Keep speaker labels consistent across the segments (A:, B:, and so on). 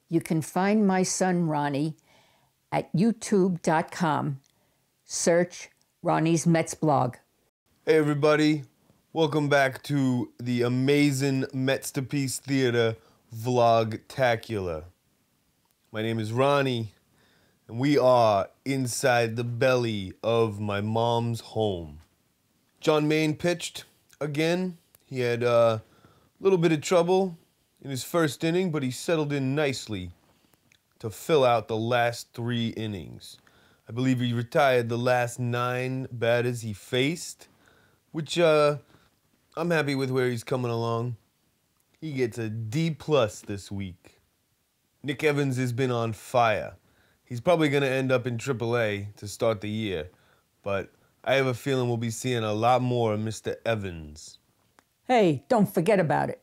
A: You can find my son Ronnie at youtube.com. Search Ronnie's Mets blog.
B: Hey everybody, welcome back to the Amazin Mets-terpiece Theater VLOG-tacular. My name is Ronnie, and we are inside the belly of my mom's home. John Maine pitched again. He had a little bit of trouble in his first inning, but he settled in nicely to fill out the last 3 innings. I believe he retired the last 9 batters he faced, which I'm happy with where he's coming along. He gets a D+ this week. Nick Evans has been on fire. He's probably going to end up in AAA to start the year, but I have a feeling we'll be seeing a lot more of Mr. Evans.
A: Hey, don't forget about it.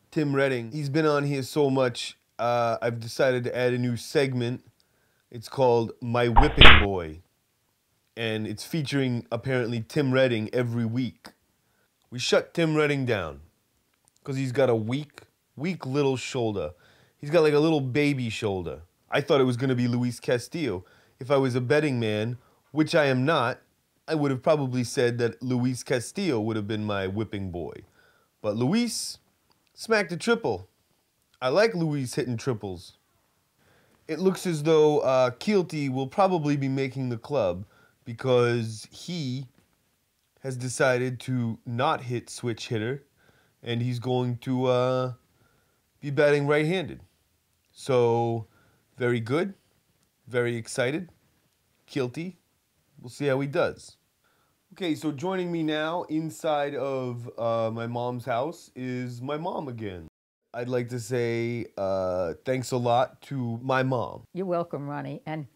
B: Tim Redding, he's been on here so much, I've decided to add a new segment. It's called My Whipping Boy, and it's featuring apparently Tim Redding every week. We shut Tim Redding down because he's got a weak little shoulder. He's got like a little baby shoulder. I thought it was going to be Luis Castillo. If I was a betting man, which I am not, I would have probably said that Luis Castillo would have been my whipping boy. But Luis smacked a triple. I like Luis hitting triples. It looks as though Keelty will probably be making the club because he has decided to not hit switch hitter, and he's going to be batting right-handed. So, very good, very excited. Keelty, we'll see how he does. Okay, so joining me now inside of my mom's house is my mom again. I'd like to say thanks a lot to my mom.
A: You're welcome, Ronnie. And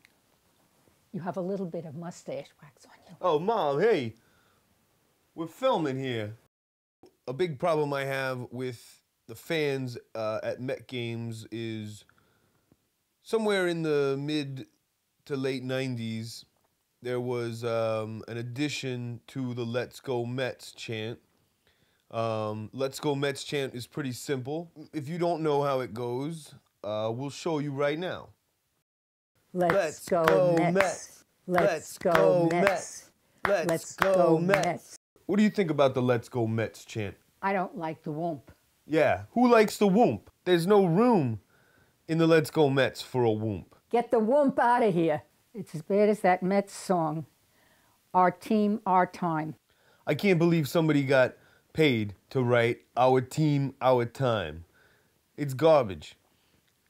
A: you have a little bit of mustache wax on you.
B: Oh, Mom, hey. We're filming here. A big problem I have with the fans at Met games is somewhere in the mid to late 90s, there was an addition to the Let's Go Mets chant. Let's Go Mets chant is pretty simple. If you don't know how it goes, we'll show you right now.
A: Let's go Mets. Let's go Mets. Let's go Mets.
B: What do you think about the Let's Go Mets chant?
A: I don't like the whoomp.
B: Yeah, who likes the whoomp? There's no room in the Let's Go Mets for a whoomp.
A: Get the whoomp out of here. It's as bad as that Mets song, Our Team, Our Time.
B: I can't believe somebody got paid to write Our Team, Our Time. It's garbage.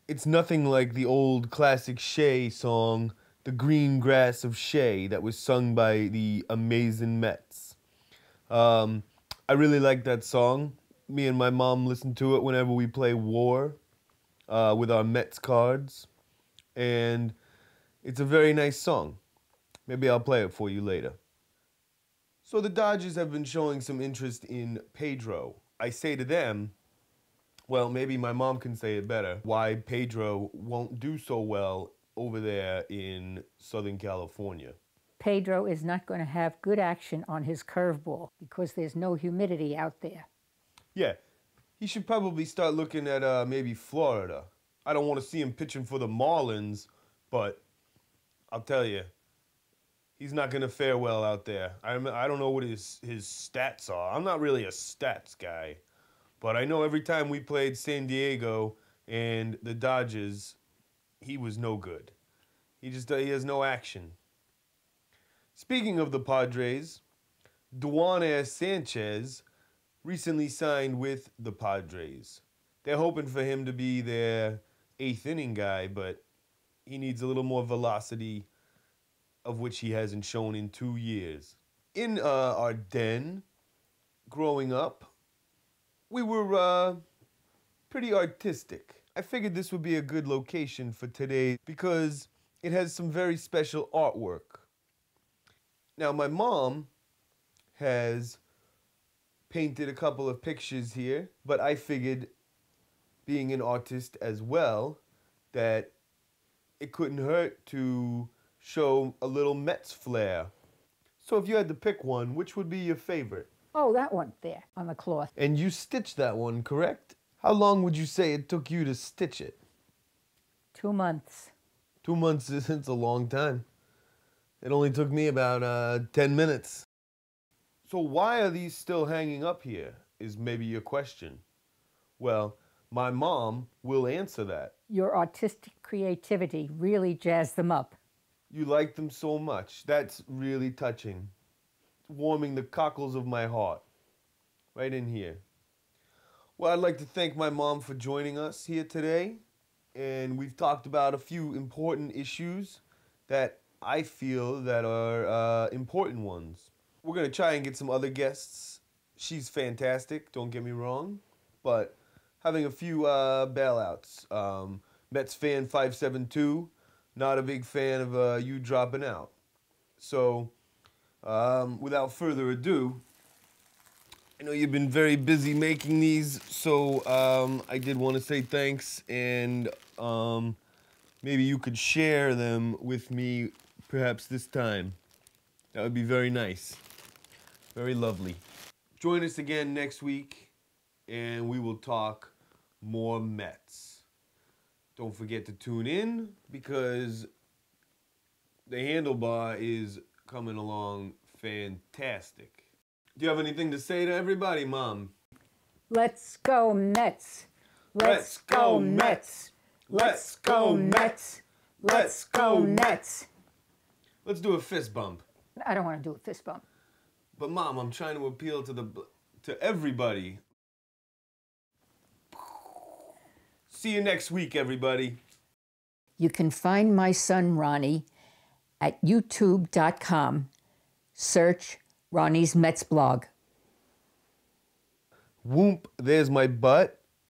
B: It's nothing like the old classic Shea song, The Green Grass of Shea, that was sung by the Amazin Mets. I really like that song. Me and my mom listen to it whenever we play War with our Mets cards. And it's a very nice song. Maybe I'll play it for you later. So the Dodgers have been showing some interest in Pedro. I say to them, well, maybe my mom can say it better, why Pedro won't do so well over there in Southern California.
A: Pedro is not going to have good action on his curveball because there's no humidity out there.
B: Yeah, he should probably start looking at maybe Florida. I don't want to see him pitching for the Marlins, but I'll tell you, he's not going to fare well out there. I don't know what his stats are. I'm not really a stats guy, but I know every time we played San Diego and the Dodgers, he was no good. He has no action. Speaking of the Padres, Duaner Sanchez recently signed with the Padres. They're hoping for him to be their 8th inning guy, but he needs a little more velocity, of which he hasn't shown in 2 years. In our den, growing up, we were pretty artistic. I figured this would be a good location for today because it has some very special artwork. Now, my mom has painted a couple of pictures here, but I figured, being an artist as well, that it couldn't hurt to show a little Mets flair. So if you had to pick one, which would be your favorite?
A: Oh, that one there on the cloth.
B: And you stitched that one, correct? How long would you say it took you to stitch it?
A: 2 months.
B: 2 months isn't a long time. It only took me about 10 minutes. So why are these still hanging up here, is maybe your question. Well, my mom will answer that.
A: Your artistic creativity really jazzed them up.
B: You like them so much. That's really touching. It's warming the cockles of my heart. Right in here. Well, I'd like to thank my mom for joining us here today. And we've talked about a few important issues that I feel that are important ones. We're going to try and get some other guests. She's fantastic, don't get me wrong. But having a few bailouts. Mets fan 572, not a big fan of you dropping out. So, without further ado, I know you've been very busy making these, so I did want to say thanks, and maybe you could share them with me perhaps this time. That would be very nice. Very lovely. Join us again next week, and we will talk more Mets. Don't forget to tune in, because the handlebar is coming along fantastic. Do you have anything to say to everybody, Mom?
A: Let's go Mets. Let's go Mets. Let's go Mets. Let's go Mets.
B: Let's do a fist bump.
A: I don't want to do a fist bump.
B: But Mom, I'm trying to appeal to everybody. See you next week, everybody.
A: You can find my son Ronnie at youtube.com. Search Ronnie's Mets blog.
B: Whoop, there's my butt.